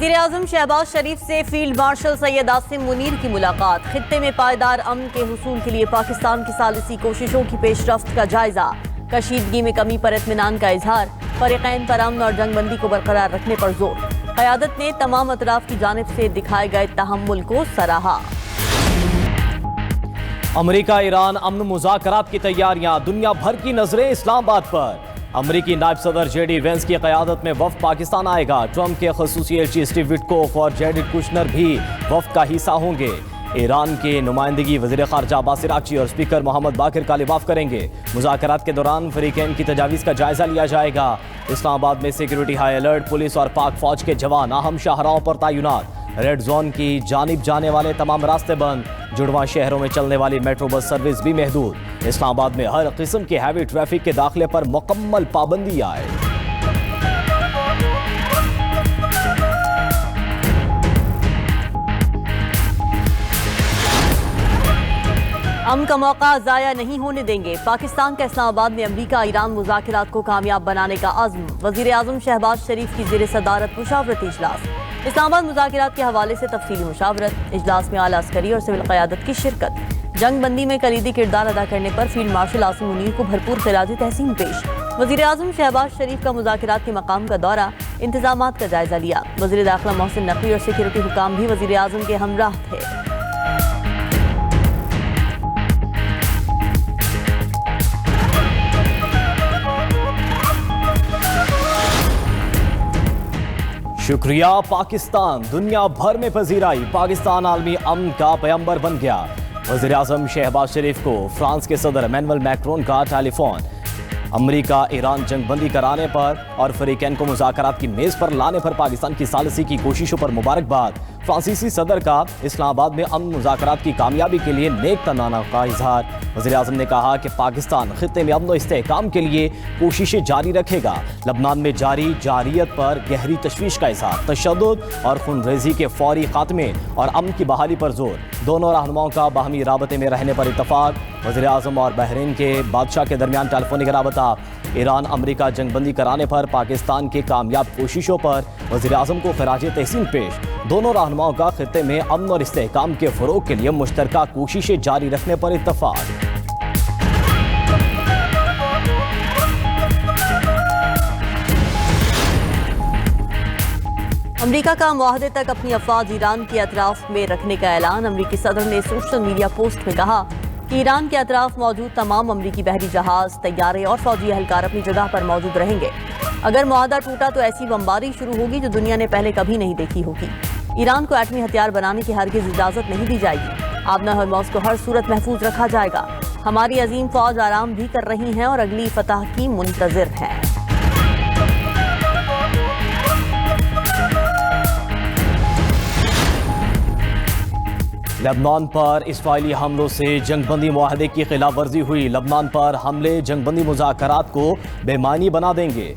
وزیر اعظم شہباز شریف سے field marshal Syed Asim Munir کی ملاقات، خطے میں پائیدار امن کے حصول کے لیے پاکستان کی ثالثی کوششوں کی پیش رفت کا جائزہ، کشیدگی میں کمی پر اطمینان کا اظہار، فریقین پر امن اور جنگ بندی کو برقرار رکھنے پر زور، قیادت نے تمام اطراف کی جانب سے دکھائے گئے تحمل کو سراہا۔ امریکہ ایران امن مذاکرات کی تیاریاں، دنیا بھر کی نظریں اسلام آباد پر۔ امریکی نائب صدر جے ڈی وینس کی قیادت میں وفد پاکستان آئے گا۔ ٹرمپ کے خصوصی ایلچی اسٹیو وٹکوف اور جیریڈ کوشنر بھی وفد کا حصہ ہوں گے۔ ایران کی نمائندگی وزیر خارجہ عباس عراقچی اور اسپیکر محمد باقر کالباف کریں گے۔ مذاکرات کے دوران فریقین کی تجاویز کا جائزہ لیا جائے گا۔ اسلام آباد میں سیکیورٹی ہائی الرٹ، پولیس اور پاک فوج کے جوان اہم شاہراہوں پر تعینات۔ ریڈ زون کی جانب جانے والے تمام راستے بند، جڑواں شہروں میں چلنے والی میٹرو بس سروس بھی محدود۔ اسلام آباد میں ہر قسم کے ہیوی ٹریفک کے داخلے پر مکمل پابندی آئے۔ امن کا موقع ضائع نہیں ہونے دیں گے، پاکستان کا اسلام آباد میں امریکہ ایران مذاکرات کو کامیاب بنانے کا عزم، وزیر اعظم شہباز شریف کی زیر صدارت مشاورتی اجلاس۔ اسلام آباد مذاکرات کے حوالے سے تفصیلی مشاورت، اجلاس میں اعلیٰ عسکری اور سول قیادت کی شرکت، جنگ بندی میں کلیدی کردار ادا کرنے پر فیلڈ مارشل عاصم منیر کو بھرپور خراج تحسین پیش۔ وزیر اعظم شہباز شریف کا مذاکرات کے مقام کا دورہ، انتظامات کا جائزہ لیا۔ وزیر داخلہ محسن نقوی اور سیکیورٹی حکام بھی وزیر اعظم کے ہمراہ تھے۔ شکریہ پاکستان، دنیا بھر میں پذیرائی، پاکستان عالمی امن کا پیمبر بن گیا۔ وزیر اعظم شہباز شریف کو فرانس کے صدر ایمینوئل میکرون کا ٹیلی فون۔ امریکہ ایران جنگ بندی کرانے پر اور فریقین کو مذاکرات کی میز پر لانے پر پاکستان کی ثالثی کی کوششوں پر مبارکباد۔ فرانسیسی صدر کا اسلام آباد میں امن مذاکرات کی کامیابی کے لیے نیک تمنا کا اظہار۔ وزیر اعظم نے کہا کہ پاکستان خطے میں امن و استحکام کے لیے کوششیں جاری رکھے گا۔ لبنان میں جاری جارحیت پر گہری تشویش کا اظہار، تشدد اور خون ریزی کے فوری خاتمے اور امن کی بحالی پر زور۔ دونوں رہنماؤں کا باہمی رابطے میں رہنے پر اتفاق۔ وزیر اعظم اور بحرین کے بادشاہ کے درمیان ٹیلیفونک رابطہ۔ ایران امریکہ جنگ بندی کرانے پر پاکستان کی کامیاب کوششوں پر وزیر اعظم کو خراج تحسین پیش۔ دونوں رہنماؤں کا خطے میں امن اور استحکام کے فروغ کے لیے مشترکہ کوششیں جاری رکھنے پر اتفاق۔ امریکہ کا معاہدے تک اپنی افواج ایران کے اطراف میں رکھنے کا اعلان۔ امریکی صدر نے سوشل میڈیا پوسٹ میں کہا کہ ایران کے اطراف موجود تمام امریکی بحری جہاز، طیارے اور فوجی اہلکار اپنی جگہ پر موجود رہیں گے۔ اگر معاہدہ ٹوٹا تو ایسی بمباری شروع ہوگی جو دنیا نے پہلے کبھی نہیں دیکھی ہوگی۔ ایران کو ایٹمی ہتھیار بنانے کی ہرگز اجازت نہیں دی جائے گی۔ آبنہ ہرموز کو ہر صورت محفوظ رکھا جائے گا۔ ہماری عظیم فوج آرام بھی کر رہی ہیں اور اگلی فتح کی منتظر ہے۔ لبنان پر اسرائیلی حملوں سے جنگ بندی معاہدے کی خلاف ورزی ہوئی۔ لبنان پر حملے جنگ بندی مذاکرات کو بے معنی بنا دیں گے۔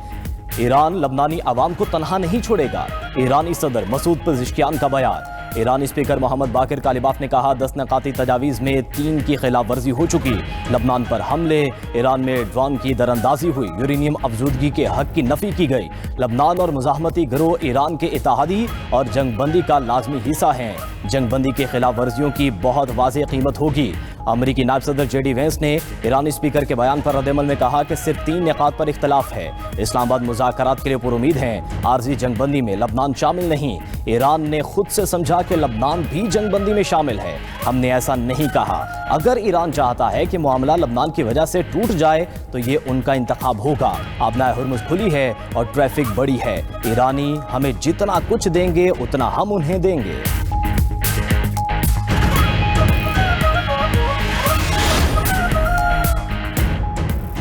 ایران لبنانی عوام کو تنہا نہیں چھوڑے گا۔ ایرانی صدر مسعود پزشکیان کا بیان۔ ایرانی اسپیکر محمد باقر کالباف نے کہا 10 نکاتی تجاویز میں 3 کی خلاف ورزی ہو چکی۔ لبنان پر حملے، ایران میں ڈرون کی دراندازی ہوئی، یورینیم افزودگی کے حق کی نفی کی گئی۔ لبنان اور مزاحمتی گروہ ایران کے اتحادی اور جنگ بندی کا لازمی حصہ ہیں۔ جنگ بندی کی خلاف ورزیوں کی بہت واضح قیمت ہوگی۔ امریکی نائب صدر جے ڈی وینس نے ایرانی اسپیکر کے بیان پر رد عمل میں کہا کہ صرف 3 نکات پر اختلاف ہے۔ اسلام آباد مذاکرات کے لیے پر امید ہیں۔ عارضی جنگ بندی میں لبنان شامل نہیں۔ ایران نے خود سے سمجھا کہ لبنان بھی جنگ بندی میں شامل ہے۔ ہم نے ایسا نہیں کہا۔ اگر ایران چاہتا ہے کہ معاملہ لبنان کی وجہ سے ٹوٹ جائے تو یہ ان کا انتخاب ہوگا۔ آبنہ ہرمز کھلی ہے اور ٹریفک بڑی ہے۔ ایرانی ہمیں جتنا کچھ دیں گے اتنا ہم انہیں دیں گے۔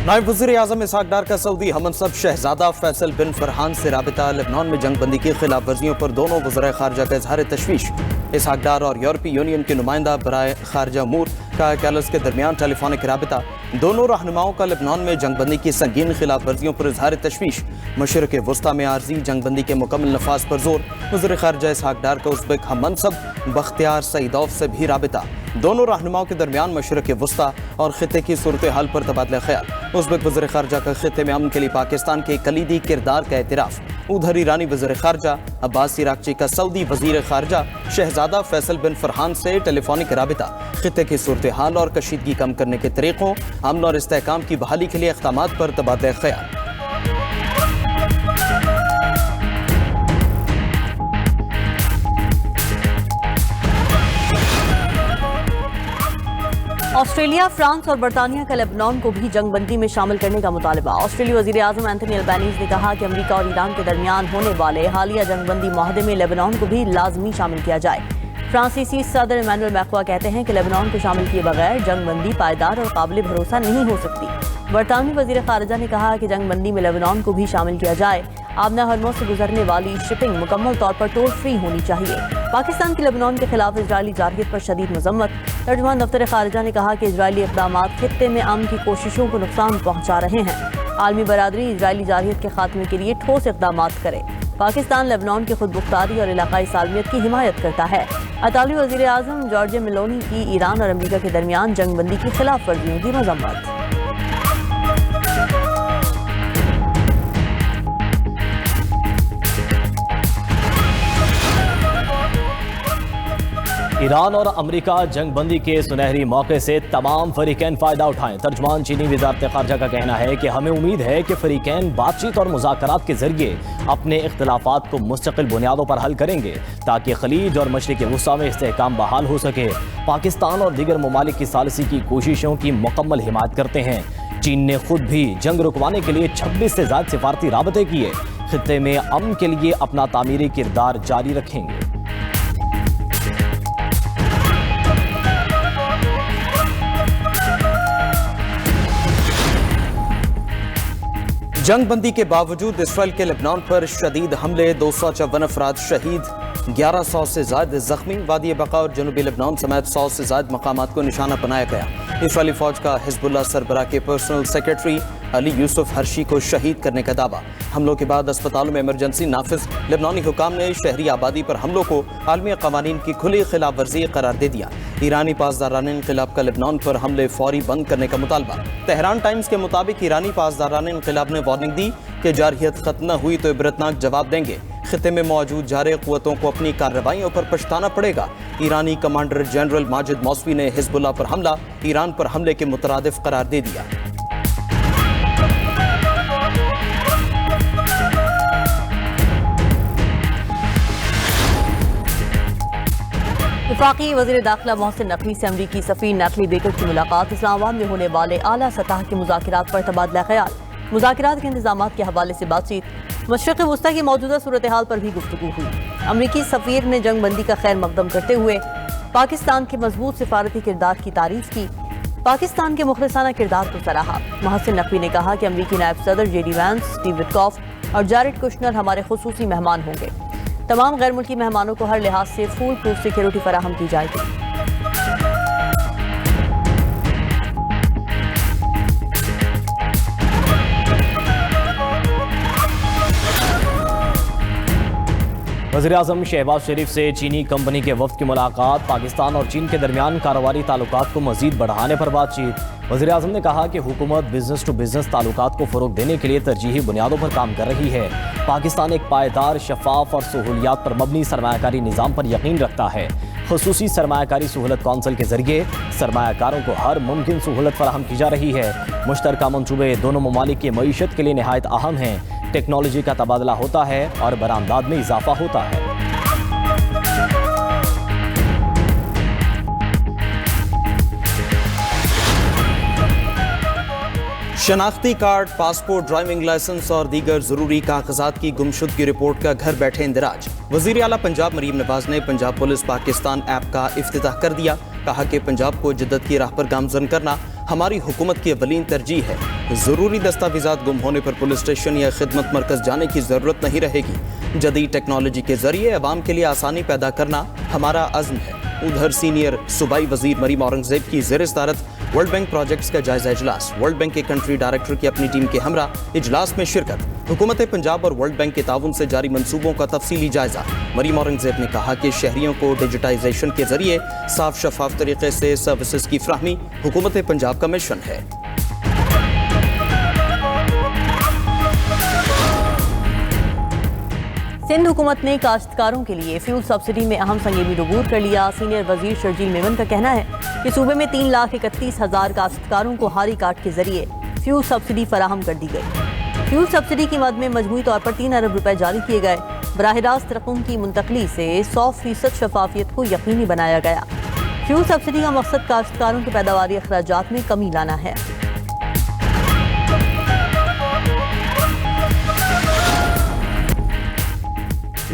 نائب وزیر اعظم اسحاق ڈار کا سعودی ہم منصب شہزادہ فیصل بن فرحان سے رابطہ۔ لبنان میں جنگ بندی کی خلاف ورزیوں پر دونوں وزرائے خارجہ کا اظہار تشویش۔ اسحاق ڈار اور یورپی یونین کے نمائندہ برائے خارجہ امور کا کیلس کے درمیان ٹیلی فونک رابطہ۔ دونوں رہنماؤں کا لبنان میں جنگ بندی کی سنگین خلاف ورزیوں پر اظہار تشویش۔ مشرق وسطیٰ میں عارضی جنگ بندی کے مکمل نفاذ پر زور۔ وزیر خارجہ اسحاق ڈار کا ازبک ہم منصب بختیار سعیدوف سے بھی رابطہ۔ دونوں رہنماؤں کے درمیان مشرق وسطیٰ اور خطے کی صورتحال پر تبادلہ خیال۔ ازبک وزیر خارجہ کا خطے میں امن کے لیے پاکستان کے کلیدی کردار کا اعتراف۔ उधर ईरानी वज़ीर खारजा अब्बास इराक़ची का सऊदी वज़ीर खारजा शहजादा फैसल बिन फरहान से टेलीफोनिक राबिता खित्ते की सूरत हाल और कशीदगी कम करने के तरीक़ों, अमन और इस्तेहकाम की बहाली के लिए इक़दामात पर तबादला ख़याल। ऑस्ट्रेलिया, फ्रांस और बरतानिया का लेबनान को भी जंग बंदी में शामिल करने का मुतालबा। ऑस्ट्रेलियाई वज़ीर आज़म एंथनी अल्बानीज़ ने कहा कि अमेरिका और ईरान के दरमियान होने वाले हालिया जंग बंदी माहदे में लेबनान को भी लाजमी शामिल किया जाए। फ्रांसीसी सदर इमैनुअल मैक्रों कहते हैं कि लेबनान को शामिल किए बगैर जंग बंदी पायदार और काबिल भरोसा नहीं हो सकती। बरतानवी वज़ीर ख़ारिजा ने कहा कि जंग बंदी में लेबनान को भी शामिल किया जाए। आबना हरमुज़ से गुजरने वाली शिपिंग मुकम्मल तौर पर टोल फ्री होनी चाहिए। पाकिस्तान की लेबनान के खिलाफ इजरायली जारहियत पर शदीद मजम्मत। तर्जुमान दफ्तर ख़ारिजा ने कहा कि इजरायली इक़दामात खित्ते में अमन की कोशिशों को नुकसान पहुँचा रहे हैं। आलमी बरादरी इजरायली जारहियत के खात्मे के लिए ठोस इक़दामात करे। पाकिस्तान लेबनान की खुदमुख्तारी और इलाकाई सालमियत की हिमायत करता है। इतालवी वज़ीर आज़म जॉर्जिया मेलोनी की ईरान और अमेरिका के दरमियान जंग बंदी की खिलाफ वर्जियों की मजम्मत। ईरान और अमेरिका जंग बंदी के सुनहरी मौके से तमाम फरीकैन फ़ायदा उठाएं। तर्जुमान चीनी वज़ारत ख़ारजा का कहना है कि हमें उम्मीद है कि फरीकैन बातचीत और मुज़ाकरात के ज़रिए अपने इख्तिलाफ़ात को मुस्तकिल बुनियादों पर हल करेंगे ताकि खलीज और मशरिक़ वुस्ता में इस्तेहकाम बहाल हो सके। पाकिस्तान और दीगर ममालिक की सालिसी की कोशिशों की मुकम्मल हिमायत करते हैं। चीन ने खुद भी जंग रुकवाने के लिए 26 से ज़्यादा सिफारती राबते किए। खित्ते में अमन के लिए अपना तामीरी किरदार जारी रखेंगे। जंग बंदी के बावजूद इसराइल के लेबनान पर शदीद हमले, 254 अफराद शहीद, 1100 से ज़्यादा जख्मी। वादी बका और जनूबी लेबनान समेत 100 से ज़्यादा मकामात को निशाना बनाया गया। इसराइली फ़ौज का हिज़्बुल्लाह सरबराह के personal secretary Ali Yusuf Hershey को शहीद करने का दावा। हमलों के बाद अस्पतालों में इमरजेंसी नाफिज। लेबनानी हुकाम ने शहरी आबादी पर हमलों को आलमी क़वानीन की खुली खिलाफ वर्जी करार दे दिया। ईरानी पासदारान इनक़िलाब का लेबनान पर हमले फौरी बंद करने का मुतालबा। तेहरान टाइम्स के मुताबिक ईरानी पासदारान इनक़िलाब ने वार्निंग दी कि जारहियत ख़त्म न हुई तो इबरतनाक जवाब देंगे। खित्ते में मौजूद जारे क़ुव्वतों को अपनी कार्रवाइयों पर पछताना पड़ेगा। ईरानी कमांडर जनरल माजिद मौसवी ने हिज़्बुल्लाह पर हमला ईरान पर हमले के मुतरादिफ करार दे दिया। वफाकी वज़ीर दाखिला मोहसिन नकवी से अमरीकी सफ़ीर नैथली बेकर की मुलाकात। इस्लामाबाद में होने वाले आला सतह के मुज़ाकरात पर तबादला ख्याल। मुज़ाकरात के इंतज़ामात के हवाले से बातचीत। मशरिक़ वुस्ता की मौजूदा सूरत हाल पर भी गुफ्तगू हुई। अमरीकी सफ़ीर ने जंग बंदी का खैर मकदम करते हुए पाकिस्तान के मजबूत सिफारती किरदार की तारीफ की। पाकिस्तान के मुखलिसाना किरदार को सराहा। मोहसिन नकवी ने कहा कि अमरीकी नायब सदर जेडी वैंस, स्टीव विटकॉफ और जैरेड कुशनर हमारे खुसूसी मेहमान होंगे। तमाम गैर मुल्की मेहमानों को हर लिहाज से फूल प्रूफ सिक्योरिटी फराहम की जाएगी। वज़ीर-ए-आज़म शहबाज शरीफ से चीनी कंपनी के वफ़द की मुलाकात। पाकिस्तान और चीन के दरमियान कारोबारी ताल्लुकात को मज़ीद बढ़ाने पर बातचीत। वज़ीर-ए-आज़म ने कहा कि हुकूमत बिजनेस टू बिजनेस ताल्लुकात को फ़रोग़ देने के लिए तरजीही बुनियादों पर काम कर रही है। पाकिस्तान एक पायदार, शफाफ और सहूलियात पर मबनी सरमायाकारी निज़ाम पर यकीन रखता है। ख़ुसूसी सरमायाकारी सहूलत कौंसिल के ज़रिए सरमायाकारों को हर मुमकिन सहूलत फराहम की जा रही है। मुश्तरका मंसूबे दोनों ममालिक की मईशत के लिए नहायत अहम हैं। टेक्नोलॉजी का तबादला होता है और बरामदाद में इजाफा होता है। शनाख्ती कार्ड, पासपोर्ट, ड्राइविंग लाइसेंस और दीगर जरूरी कागजात की गुमशुदगी रिपोर्ट का घर बैठे इंदिराज। वज़ीर आला पंजाब मरीम नवाज ने पंजाब पुलिस पाकिस्तान ऐप का इफ्तिताह कर दिया। कहा कि पंजाब को जिद्दत की राह पर गामजन करना हमारी हुकूमत की अवलीन तरजीह है। ज़रूरी दस्तावेज़ात गुम होने पर पुलिस स्टेशन या खिदमत मरकज़ जाने की ज़रूरत नहीं रहेगी। जदीद टेक्नोलॉजी के ज़रिए अवाम के लिए आसानी पैदा करना हमारा अज़्म है। उधर सीनियर सूबाई वज़ीर मरीम औरंगज़ेब की ज़ेर सदारत वर्ल्ड बैंक प्रोजेक्ट्स का जायजा इजलास। वर्ल्ड बैंक के कंट्री डायरेक्टर की अपनी टीम के हमरा इजलास में शिरकत। हुकूमत पंजाब और वर्ल्ड बैंक के ताउन से जारी मंसूबों का तफसीली जायजा। मरीम औरंगज़ेब ने कहा कि शहरियों को डिजिटाइजेशन के जरिए साफ शफाफ तरीके से सर्विसेज की फ्राहमी हुकूमत पंजाब का मिशन है। सिंध हुकूमत ने काश्तकारों के लिए फ्यूल सब्सिडी में अहम संगीनी अबूर कर लिया। सीनियर वजीर शर्जील मेमन का कहना है कि सूबे में 3,31,000 काश्तकारों को हारी कार्ड के जरिए फ्यूल सब्सिडी फराहम कर दी गई। फ्यूल सब्सिडी की मद में मजमूई तौर पर 3 अरब रुपए जारी किए गए। बराह रास्त रकम की मुंतकली से 100% शफाफियत को यकीनी बनाया गया। फ्यूल सब्सिडी का मकसद काश्तकारों के पैदावारी अखराजात में कमी लाना है।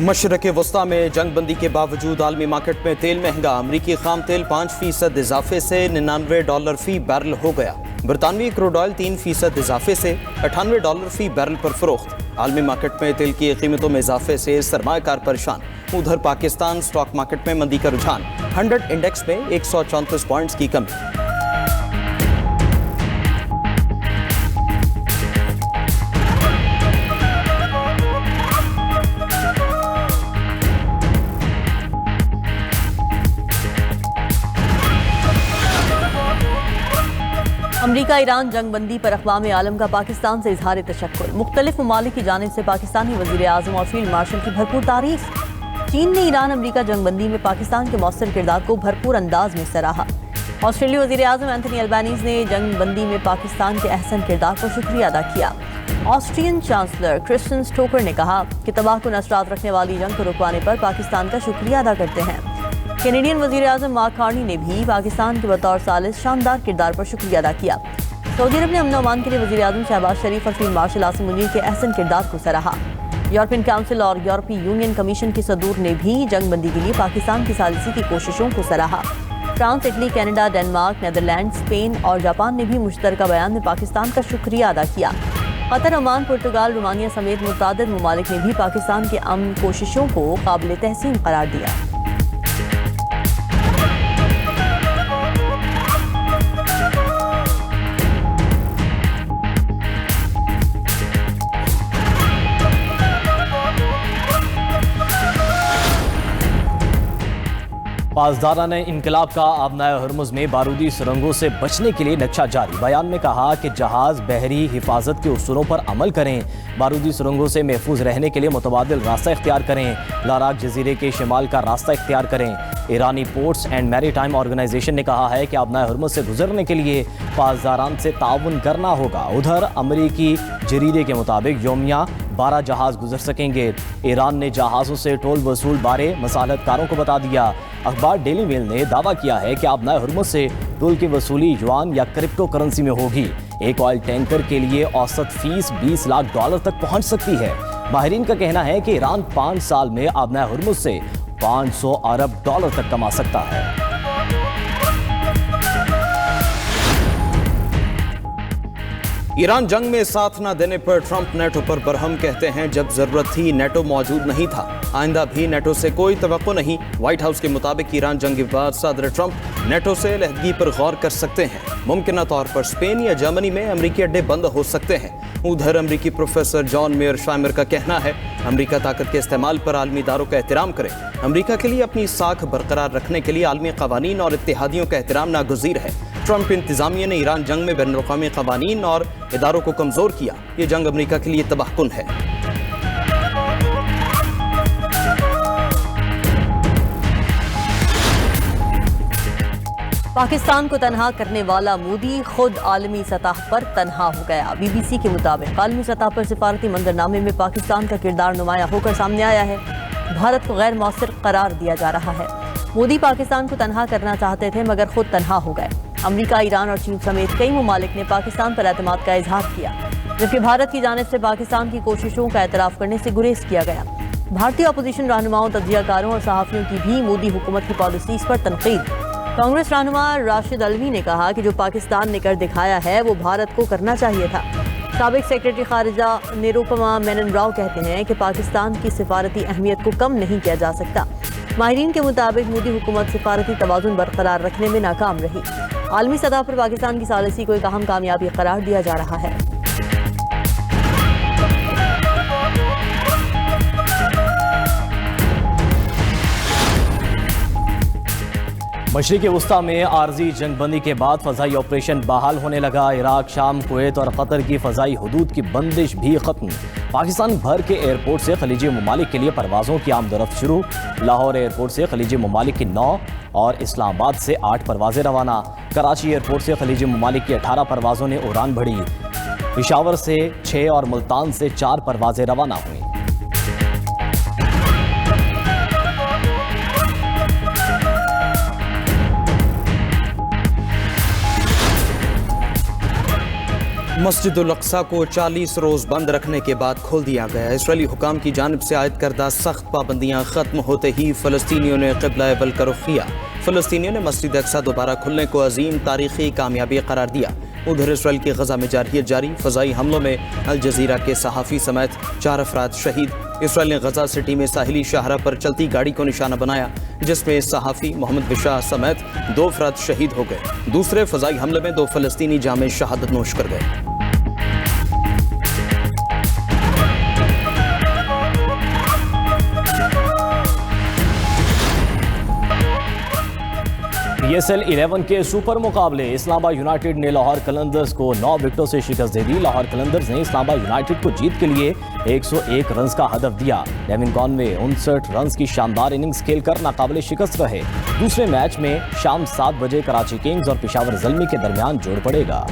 मशरक़ वस्ता में जंग बंदी के बावजूद आलमी मार्केट में तेल महंगा। अमरीकी खाम तेल 5% इजाफे से $99 फी बैरल हो गया। बरतानवी क्रूड ऑयल 3% इजाफे से $98 फी बैरल पर फरोख्त। आलमी मार्केट में तेल की कीमतों में इजाफे से सरमायाकार परेशान। उधर पाकिस्तान स्टॉक मार्केट में मंदी का रुझान। 100 इंडेक्स में 134 पॉइंट्स की कमी। अमरीका ईरान जंग बंदी पर अक़वाम आलम का पाकिस्तान से इजहार तशक्कुर। मुख्तलिफ ममालिक की जानिब से पाकिस्तानी वज़ीर आज़म और फील्ड मार्शल की भरपूर तारीफ। चीन ने ईरान अमरीका जंग बंदी में पाकिस्तान के मौसर किरदार को भरपूर अंदाज में सराहा। ऑस्ट्रेलियाई वज़ीर आज़म एंथनी अल्बानीज़ ने जंग बंदी में पाकिस्तान के अहसन किरदार पर शुक्रिया अदा किया। ऑस्ट्रियन चांसलर क्रिस्टियन स्टोकर ने कहा कि तबाहकुन असरात रखने वाली जंग को रुकवाने पर पाकिस्तान का शुक्रिया अदा करते हैं। कैनेडियन वज़ीर आज़म मार्क कार्नी ने भी पाकिस्तान के बतौर सालिस शानदार किरदार पर शुक्रिया अदा किया। सऊदी अरब ने अमन अमान के लिए वज़ीर आज़म शहबाज शरीफ और फील्ड मार्शल आसिम मुनीर के अहसन किरदार को सराहा। यूरोपियन काउंसिल और यूरोपीय यूनियन कमीशन के सदूर ने भी जंग बंदी के लिए पाकिस्तान की सालिसी की कोशिशों को सराहा। France, Italy, Canada, Denmark, Netherlands, Spain और जापान ने भी मुश्तरका बयान में पाकिस्तान का शुक्रिया अदा किया। कतर, ओमान, पुर्तगाल, रोमानिया समेत मुतअद्दिद ममालिक ने भी पाकिस्तान की अमन कोशिशों को काबिल तहसीन करार दिया। पासदारान इनकलाब का आबनाए हरमुज़ में बारूदी सुरंगों से बचने के लिए नक्शा जारी। बयान में कहा कि जहाज़ बहरी हिफाजत के उसूलों पर अमल करें, बारूदी सुरंगों से महफूज रहने के लिए मुतबादिल रास्ता इख्तियार करें, लाराक जजीरे के शिमाल का रास्ता इख्तियार करें। ईरानी पोर्ट्स एंड मैरीटाइम ऑर्गेनाइजेशन ने कहा है कि आबनाए हरमुज़ से गुजरने के लिए पासदारान से ताउन करना होगा। उधर अमरीकी जरीदे के मुताबिक योमिया 12 जहाज़ गुजर सकेंगे। ईरान ने जहाज़ों से टोल वसूल बारे मसालतकारों को बता दिया। अखबार डेली मेल ने दावा किया है कि आबनाए हरमुज़ से टोल की वसूली युआन या क्रिप्टो करेंसी में होगी। एक ऑयल टैंकर के लिए औसत फीस $20 लाख तक पहुंच सकती है। माहिरीन का कहना है कि ईरान 5 साल में आबनाए हरमुज़ से $500 अरब तक कमा सकता है। ईरान जंग में साथ न देने पर ट्रंप नेटो पर बरहम कहते हैं। जब जरूरत थी नेटो मौजूद नहीं था, आइंदा भी नेटो से कोई तवक्को नहीं। व्हाइट हाउस के मुताबिक ईरान जंग के बाद सदर ट्रंप नेटो से अलहदगी पर गौर कर सकते हैं। मुमकिन तौर पर स्पेन या जर्मनी में अमरीकी अड्डे बंद हो सकते हैं। उधर अमरीकी प्रोफेसर जॉन मेयर शाइमर का कहना है अमरीका ताकत के इस्तेमाल पर आलमी इदारों का एहतराम करे। अमरीका के लिए अपनी साख बरकरार रखने के लिए आलमी कवानीन और इत्तेहादियों का एहतराम नागुज़ीर है। ट्रंप इंतजामिया ने ईरान जंग में बैनुल अक़वामी कवानीन और इदारों को कमज़ोर किया। ये जंग अमरीका के लिए तबाहकुन है। पाकिस्तान को तनहा करने वाला मोदी खुद आलमी सतह पर तनहा हो गया। बीबीसी के मुताबिक आलमी सतह पर सिफारती मंजरनामे में पाकिस्तान का किरदार नुमाया होकर सामने आया है। भारत को गैर मौसर करार दिया जा रहा है। मोदी पाकिस्तान को तनहा करना चाहते थे मगर खुद तनहा हो गए। अमरीका, ईरान और चीन समेत कई ममालिक ने पाकिस्तान पर एतमाद का इजहार किया, जबकि भारत की जानिब से पाकिस्तान की कोशिशों का एतराफ़ करने से गुरेज किया गया। भारतीय अपोजिशन रहनुमाओं, तज्जियाकारों और सहाफ़ियों की भी मोदी हुकूमत की पॉलिसीज़ पर तनकीद। कांग्रेस रहनुमा राशिद अलवी ने कहा कि जो पाकिस्तान ने कर दिखाया है वो भारत को करना चाहिए था। साबिक सेक्रेटरी खारिजा निरुपमा मेनन राव कहते हैं कि पाकिस्तान की सिफारती अहमियत को कम नहीं किया जा सकता। माहिरीन के मुताबिक मोदी हुकूमत सिफारती तवाज़ुन बरकरार रखने में नाकाम रही। आलमी सतह पर पाकिस्तान की सालिसी को एक अहम कामयाबी करार दिया जा रहा है। मशरिक़ वस्ता में आर्जी जंगबंदी के बाद फ़ज़ाई ऑपरेशन बहाल होने लगा। इराक, शाम, कुवैत और कतर की फ़ज़ाई हदूद की बंदिश भी ख़त्म। पाकिस्तान भर के एयरपोर्ट से खलीजी ममालिक के लिए परवाज़ों की आमदरफ्त शुरू। लाहौर एयरपोर्ट से खलीजी ममालिक की 9 और इस्लामाबाद से 8 परवाज़ें रवाना। कराची एयरपोर्ट से खलीजी ममालिक की 18 परवाज़ों ने उड़ान भरी। पेशावर से 6 और मुल्तान से 4 परवाज़ें रवाना हुई। मस्जिदुल अक्सा को 40 रोज़ बंद रखने के बाद खोल दिया गया। इसराइली हुकाम की जानिब से आयद करदा सख्त पाबंदियाँ ख़त्म होते ही फ़लस्तीनियों ने क़िबला अव्वल का रुख किया। फ़लस्तीनियों ने मस्जिद अक्सा दोबारा खुलने को अजीम तारीख़ी कामयाबी करार दिया। उधर इसराइल की गजा में जारहियत जारी। फ़ज़ाई हमलों में अल जज़ीरा के सहाफ़ी समेत 4 अफराद शहीद। इसराइल ने गजा सिटी में साहिली शाहरा पर चलती गाड़ी को निशाना बनाया, जिसमें सहाफ़ी मोहम्मद बिशाह समेत 2 अफराद शहीद हो गए। दूसरे फ़ज़ाई हमले में 2 फ़लस्तीनी जामे शहादत नोश कर गए। PSL 11 के सुपर मुकाबले इस्लामाबाद यूनाइटेड ने लाहौर कलंदर्स को 9 विकेटों से शिकस्त दे दी। लाहौर कलंदर्स ने इस्लामाबाद यूनाइटेड को जीत के लिए 101 रन का हदफ दिया। डेविन कॉनवे 59 रन की शानदार इनिंग्स खेलकर नाकाबिले शिकस्त रहे। दूसरे मैच में शाम 7 बजे कराची किंग्स और पेशावर ज़ल्मी के दरमियान जोड़ पड़ेगा।